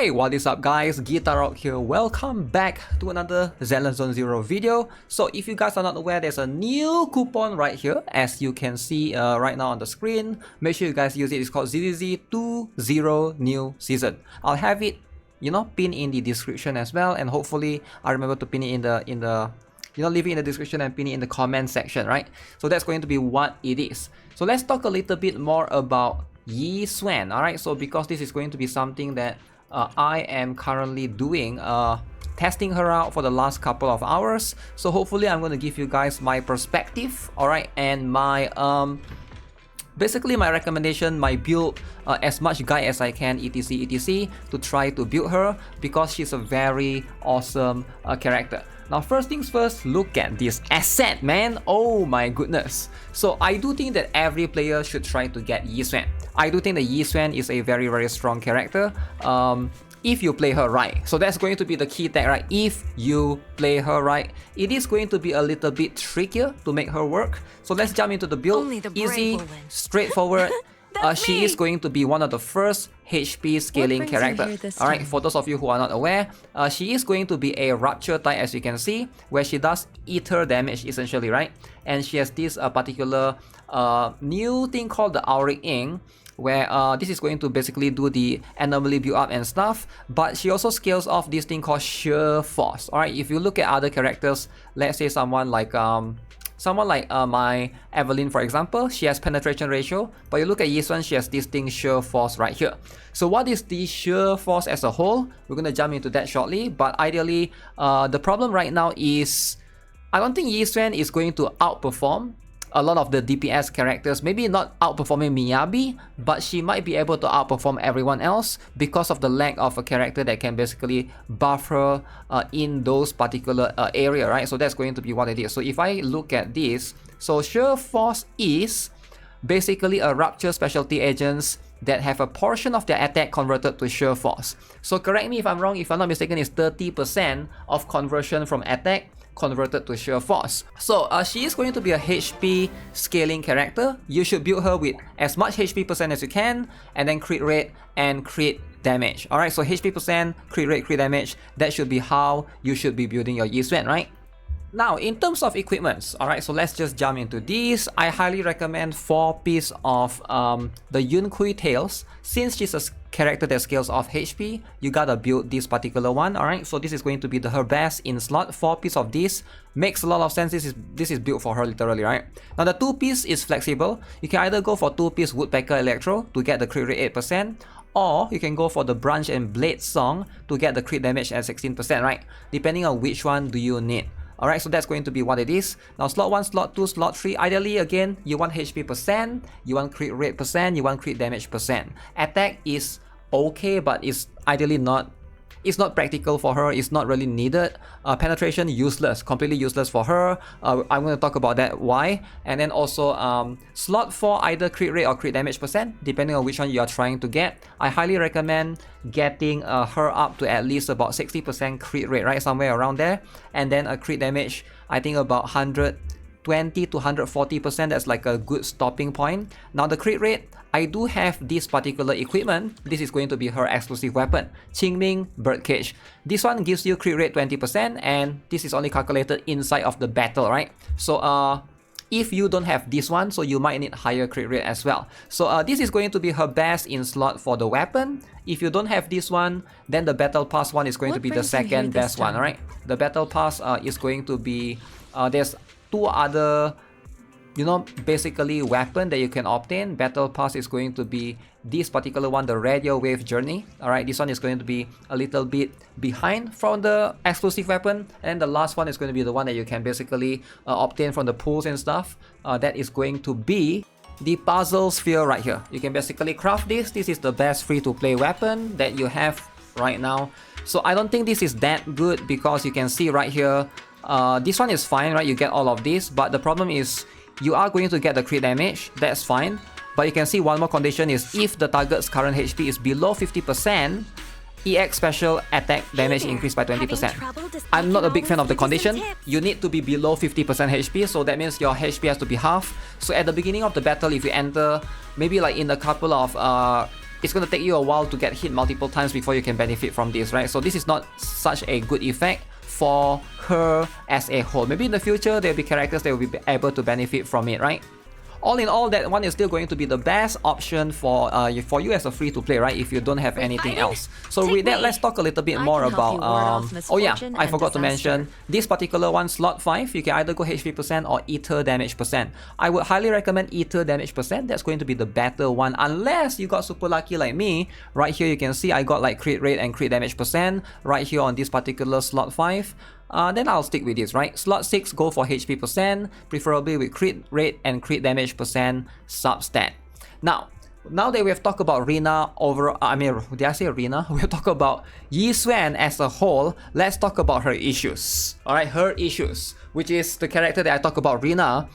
Hey, what is up guys, GuitarRock here. Welcome back to another Zenless Zone Zero video. So if you guys are not aware, there's a new coupon right here, as you can see right now on the screen. Make sure you guys use it. It's called ZZZ20 New Season. I'll have it, pinned in the description as well, and hopefully I remember to pin it in the leave it in the description and pin it in the comment section, right? So that's going to be what it is. So let's talk a little bit more about Yixuan, alright? So because this is going to be something that I am currently doing, testing her out for the last couple of hours. So hopefully I'm going to give you guys my perspective, alright? And my, basically my recommendation, my build, as much guide as I can, etc, to try to build her, because she's a very awesome character. Now first things first, look at this asset, man. Oh my goodness. So I do think that every player should try to get Yixuan. I do think that Yixuan is a very strong character if you play her right. So that's going to be the key tag, right? If you play her right, it is going to be a little bit trickier to make her work. So let's jump into the build. Easy, straightforward. She is going to be one of the first HP scaling character. Alright, for those of you who are not aware, she is going to be a Rupture type, as you can see, where she does ether damage essentially, right? And she has this particular new thing called the Auric Ink, where this is going to basically do the anomaly build up and stuff, but she also scales off this thing called Sheer Force. Alright, if you look at other characters, let's say someone like my Evelyn, for example, she has penetration ratio, but you look at Yixuan, she has this thing Sheer Force right here. So what is the Sheer Force as a whole? We're going to jump into that shortly, but ideally, the problem right now is I don't think Yixuan is going to outperform a lot of the DPS characters. Maybe not outperforming Miyabi, but she might be able to outperform everyone else because of the lack of a character that can basically buff her in those particular area, right? So that's going to be what it is. So if I look at this, so Sheer Force is basically a Rupture specialty agents that have a portion of their attack converted to Sheer Force. So correct me if I'm wrong, if I'm not mistaken, it's 30% of conversion from attack converted to Sheer Force. So she is going to be a HP scaling character. You should build her with as much HP percent as you can, and then crit rate and crit damage. Alright, so HP percent, crit rate, crit damage, that should be how you should be building your Yixuan, right? Now, in terms of equipments, alright, so let's just jump into these. I highly recommend 4 pieces of the Yunkui Tails. Since she's a character that scales off HP, you gotta build this particular one, alright? So this is going to be her best in slot. 4 pieces of this makes a lot of sense. This is built for her literally, right? Now the 2 piece is flexible. You can either go for 2 piece Woodpecker Electro to get the crit rate 8%, or you can go for the Branch and Blade Song to get the crit damage at 16%, right? Depending on which one do you need. Alright, so that's going to be what it is. Now slot 1, slot 2, slot 3, ideally again, you want HP percent, you want crit rate percent, you want crit damage percent. Attack is okay, but it's ideally not, it's not practical for her, it's not really needed. Penetration, useless, completely useless for her. I'm going to talk about that why. And then also slot 4, either crit rate or crit damage percent, depending on which one you are trying to get. I highly recommend getting her up to at least about 60% crit rate, right, somewhere around there. And then a crit damage, I think about 120 to 140%, that's like a good stopping point. Now the crit rate, I do have this particular equipment. This is going to be her exclusive weapon, Qingming Birdcage. This one gives you crit rate 20%, and this is only calculated inside of the battle, right? So if you don't have this one, so you might need higher crit rate as well. So this is going to be her best in slot for the weapon. If you don't have this one, then the Battle Pass one is going to be the second best one, right? The Battle Pass is going to be, there's 2 other, basically weapon that you can obtain. Battle Pass is going to be this particular one, the Radio Wave Journey. Alright, this one is going to be a little bit behind from the exclusive weapon, and the last one is going to be the one that you can basically obtain from the pools and stuff. That is going to be the Puzzle Sphere right here. You can basically craft this. This is the best free-to-play weapon that you have right now. So I don't think this is that good, because you can see right here, this one is fine, right? You get all of this, but the problem is you are going to get the crit damage. That's fine, but you can see one more condition is if the target's current HP is below 50%, EX special attack damage increased by 20%. I'm not a big fan of the condition. You need to be below 50% HP, so that means your HP has to be half. So at the beginning of the battle, if you enter, maybe like in a couple of it's going to take you a while to get hit multiple times before you can benefit from this, right? So this is not such a good effect for her as a whole. Maybe in the future there'll be characters that will be able to benefit from it, right? All in all, that one is still going to be the best option for you as a free-to-play, right? If you don't have anything else. So with that, let's talk a little bit more about. Oh yeah, I forgot to mention this particular one, slot 5. You can either go HP percent or ether damage percent. I would highly recommend ether damage percent. That's going to be the better one, unless you got super lucky like me. Right here, you can see I got like crit rate and crit damage percent right here on this particular slot 5. Then I'll stick with this, right? Slot 6, go for HP percent, preferably with crit rate and crit damage percent substat. Now that we have talked about Rina did I say Rina? We'll talk about Yixuan as a whole. Let's talk about her issues. Alright, her issues, which is the character that I talk about, Rina.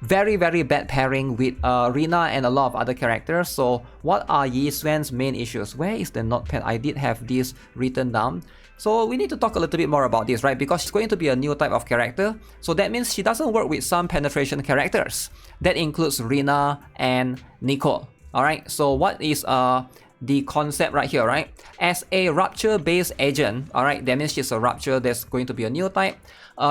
Very, very bad pairing with Rina and a lot of other characters. So what are Yixuan's main issues? Where is the notepad? I did have this written down. So we need to talk a little bit more about this, right? Because she's going to be a new type of character. So that means she doesn't work with some penetration characters. That includes Rina and Nicole. Alright, so what is the concept right here, right? As a rupture-based agent, alright, that means she's a rupture, that's going to be a new type.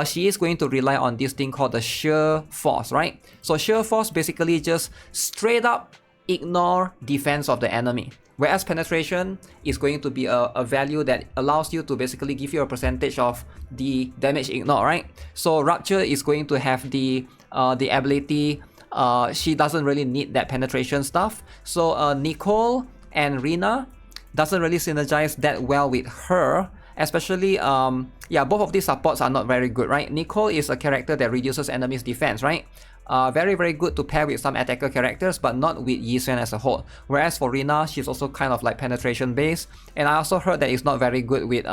She is going to rely on this thing called the sheer force, right? So sheer force basically just straight up ignore defense of the enemy. Whereas penetration is going to be a value that allows you to basically give you a percentage of the damage ignore, right? So Rupture is going to have the ability, she doesn't really need that penetration stuff. So Nicole and Rina doesn't really synergize that well with her. Especially, yeah, both of these supports are not very good, right? Nicole is a character that reduces enemies' defense, right? Very, very good to pair with some attacker characters, but not with Yixuan as a whole. Whereas for Rina, she's also kind of like penetration based. And I also heard that it's not very good with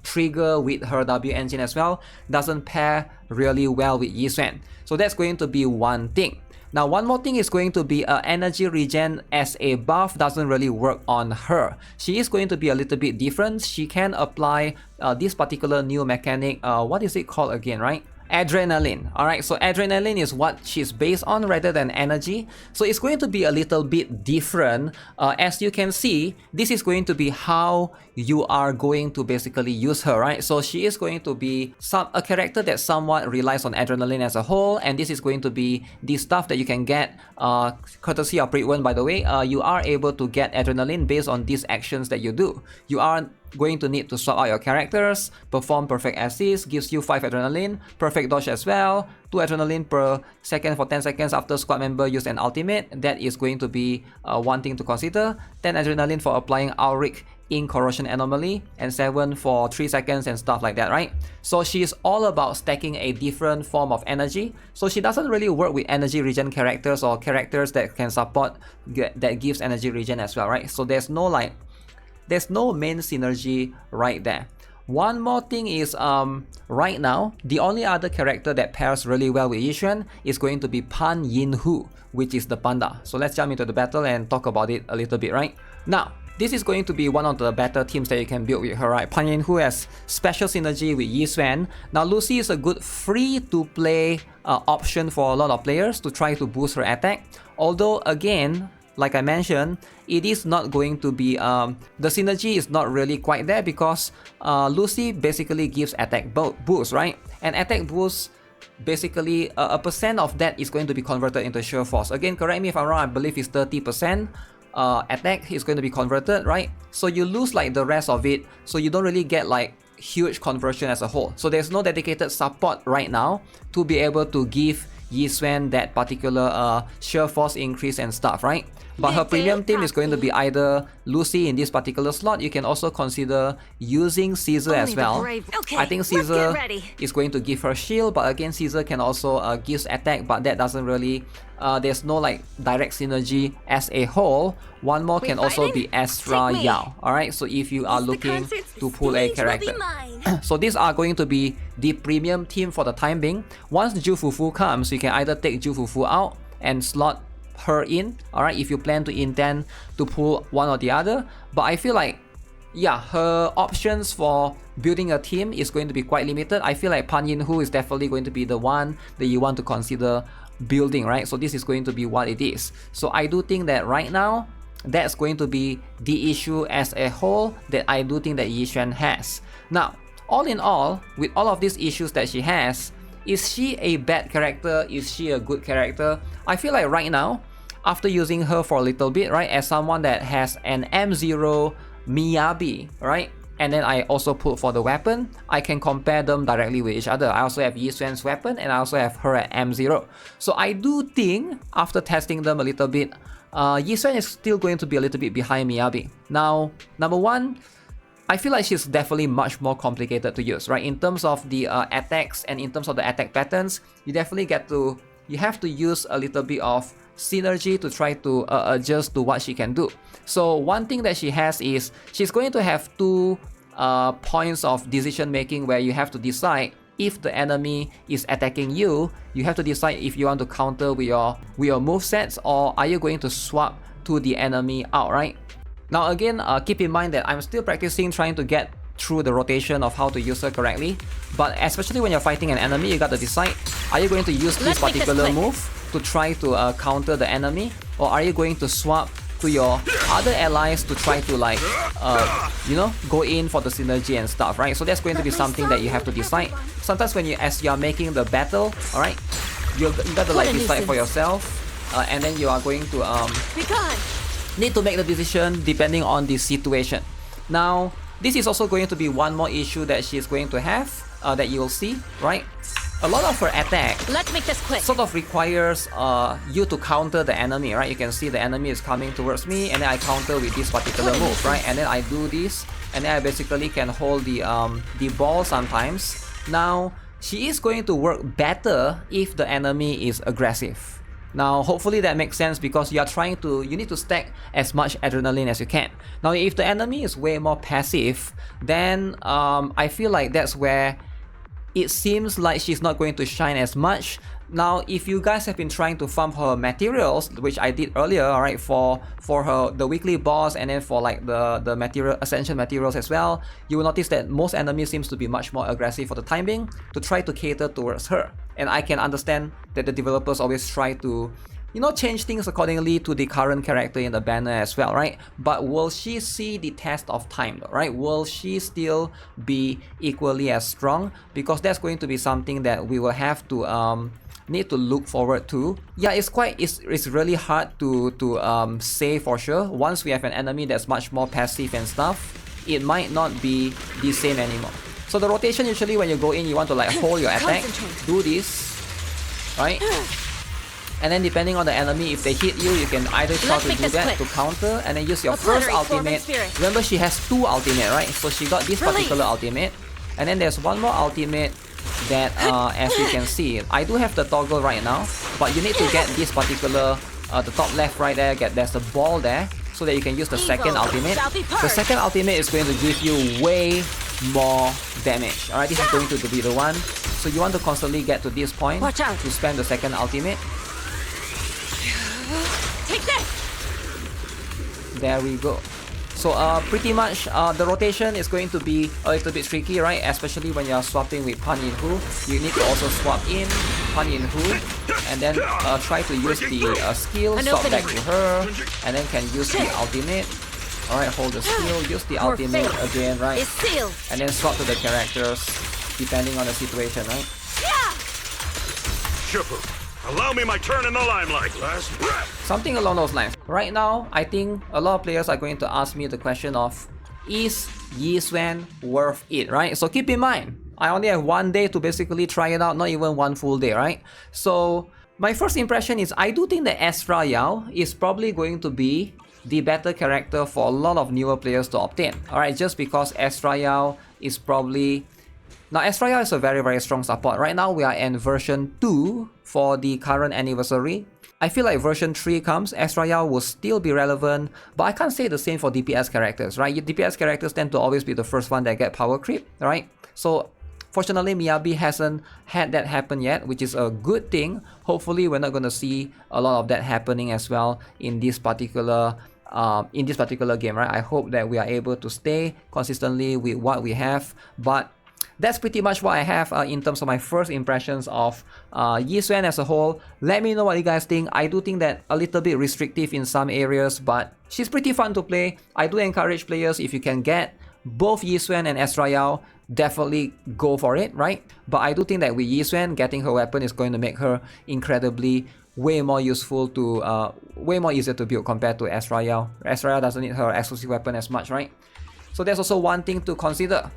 Trigger with her W engine as well. Doesn't pair really well with Yixuan. So that's going to be one thing. Now, one more thing is going to be energy regen as a buff doesn't really work on her. She is going to be a little bit different. She can apply this particular new mechanic. What is it called again, right? Adrenaline. Alright, so adrenaline is what she's based on rather than energy. So it's going to be a little bit different. As you can see, this is going to be how you are going to basically use her, right? So she is going to be a character that somewhat relies on adrenaline as a whole, and this is going to be the stuff that you can get courtesy of Breedwen, by the way. You are able to get adrenaline based on these actions that you do. You are going to need to swap out your characters, perform perfect assist, gives you 5 adrenaline, perfect dodge as well, 2 adrenaline per second for 10 seconds after squad member use an ultimate. That is going to be one thing to consider. 10 adrenaline for applying Auric in Corrosion Anomaly, and 7 for 3 seconds and stuff like that, right? So she's all about stacking a different form of energy. So she doesn't really work with energy regen characters or characters that can support that gives energy regen as well, right? So there's no main synergy right there. One more thing is right now, the only other character that pairs really well with Yixuan is going to be Pan Yin-Hu, which is the panda. So let's jump into the battle and talk about it a little bit, right? Now, this is going to be one of the better teams that you can build with her, right? Pan Yin-Hu has special synergy with Yixuan. Now, Lucy is a good free-to-play option for a lot of players to try to boost her attack. Although, again, like I mentioned, it is not going to be, the synergy is not really quite there because Lucy basically gives attack boost, right? And attack boost, basically a percent of that is going to be converted into sheer force. Again, correct me if I'm wrong, I believe it's 30%. Attack is going to be converted, right? So you lose like the rest of it, so you don't really get like huge conversion as a whole. So there's no dedicated support right now to be able to give Yixuan that particular sheer force increase and stuff, right? But her premium team is going to be either Lucy in this particular slot. You can also consider using Caesar as well. Okay, I think Caesar is going to give her shield, but again, Caesar can also give attack, but that doesn't really, there's no like direct synergy as a whole. One more can also be Astra Yao. Alright, so if you are looking to pull a character. So these are going to be the premium team for the time being. Once Jufufu comes, you can either take Jufufu out and slot her in, alright, if you intend to pull one or the other. But I feel like, yeah, her options for building a team is going to be quite limited. I feel like Pan Yin-Hu is definitely going to be the one that you want to consider building, right? So this is going to be what it is. So I do think that right now, that's going to be the issue as a whole that I do think that Yixuan has. Now, all in all, with all of these issues that she has, is she a bad character? Is she a good character? I feel like right now, after using her for a little bit, right, as someone that has an M0 Miyabi, right, and then I also put for the weapon, I can compare them directly with each other. I also have Yixuan's weapon and I also have her at M0. So I do think, after testing them a little bit, Yixuan is still going to be a little bit behind Miyabi. Now, number one, I feel like she's definitely much more complicated to use, right? In terms of the attacks and in terms of the attack patterns, you definitely you have to use a little bit of synergy to try to adjust to what she can do. So one thing that she has is she's going to have two points of decision making where you have to decide if the enemy is attacking you. You have to decide if you want to counter with your movesets, or are you going to swap to the enemy outright. Now again, keep in mind that I'm still practicing trying to get through the rotation of how to use her correctly, but especially when you're fighting an enemy, you got to decide, are you going to use this particular move to try to counter the enemy, or are you going to swap to your other allies to try to, like, you know, go in for the synergy and stuff, right? So that's going to be something that you have to decide. Sometimes when as you are making the battle, alright, you got to like decide for yourself, and then you are going to need to make the decision depending on the situation. Now, this is also going to be one more issue that she's going to have, that you will see, right? A lot of her attack sort of requires you to counter the enemy, right? You can see the enemy is coming towards me, and then I counter with this particular move, right? And then I do this, and then I basically can hold the ball sometimes. Now, she is going to work better if the enemy is aggressive. Now, hopefully that makes sense, because you need to stack as much adrenaline as you can. Now, if the enemy is way more passive, then I feel like that's where it seems like she's not going to shine as much. Now, if you guys have been trying to farm her materials, which I did earlier, alright, for the weekly boss, and then for like the material ascension materials as well, you will notice that most enemies seems to be much more aggressive for the time being to try to cater towards her. And I can understand that the developers always try to, you know, change things accordingly to the current character in the banner as well, right? But will she see the test of time though, right? Will she still be equally as strong? Because that's going to be something that we will have to need to look forward to. Yeah, it's really hard to say for sure. Once we have an enemy that's much more passive and stuff, it might not be the same anymore. So the rotation, usually when you go in, you want to like hold your attack, do this, right? And then depending on the enemy, if they hit you, you can either try to do that to counter, and then use your first ultimate. Remember, she has two ultimate, right? So she got this particular ultimate, and then there's one more ultimate that, as you can see, I do have the toggle right now, but you need to get this particular, the top left right there, there's a ball there, so that you can use the second ultimate. The second ultimate is going to give you way more damage. Alright, this is going to be the one. So you want to constantly get to this point to spam the second ultimate. Take this. There we go. So pretty much the rotation is going to be a little bit tricky, right? Especially when you're swapping with Pan Yin Hu. You need to also swap in Pan Yin Hu, and then try to use the skill, swap back to her, and then can use the ultimate. Alright, hold the skill, use the ultimate again, right? And then swap to the characters depending on the situation, right? Allow me my turn in the limelight. Last breath. Something along those lines. Right now, I think a lot of players are going to ask me the question of, is Yixuan worth it, right? So keep in mind, I only have 1 day to basically try it out, not even one full day, right? So my first impression is I do think that Astra Yao is probably going to be the better character for a lot of newer players to obtain. Alright, just because Astra Yao is probably... Now, Astra Yao is a very, very strong support. Right now, we are in version 2 for the current anniversary. I feel like version 3 comes, Astra Yao will still be relevant, but I can't say the same for DPS characters, right? DPS characters tend to always be the first one that get power creep, right? So, fortunately, Miyabi hasn't had that happen yet, which is a good thing. Hopefully, we're not going to see a lot of that happening as well in this particular game, right? I hope that we are able to stay consistently with what we have, but that's pretty much what I have in terms of my first impressions of Yixuan as a whole. Let me know what you guys think. I do think that a little bit restrictive in some areas, but she's pretty fun to play. I do encourage players, if you can get both Yixuan and Ezreal, definitely go for it, right? But I do think that with Yixuan, getting her weapon is going to make her incredibly way more useful to, way more easier to build compared to Ezreal. Ezreal doesn't need her exclusive weapon as much, right? So that's also one thing to consider.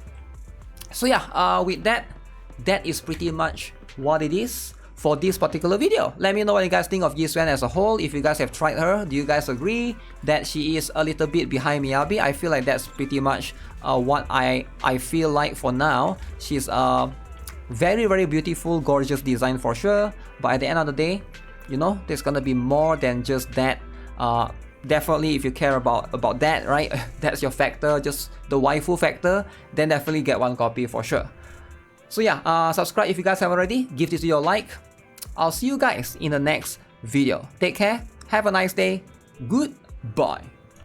So yeah, with that is pretty much what it is for this particular video. Let me know what you guys think of Yixuan as a whole. If you guys have tried her, do you guys agree that she is a little bit behind Miyabi? I feel like that's pretty much what I feel like for now. She's a very, very beautiful, gorgeous design for sure. But at the end of the day, you know, there's gonna be more than just that. Definitely, if you care about that, right? That's your factor, just the waifu factor, then definitely get one copy for sure. So yeah, subscribe if you guys haven't already, give this video a like. I'll see you guys in the next video. Take care, have a nice day, goodbye.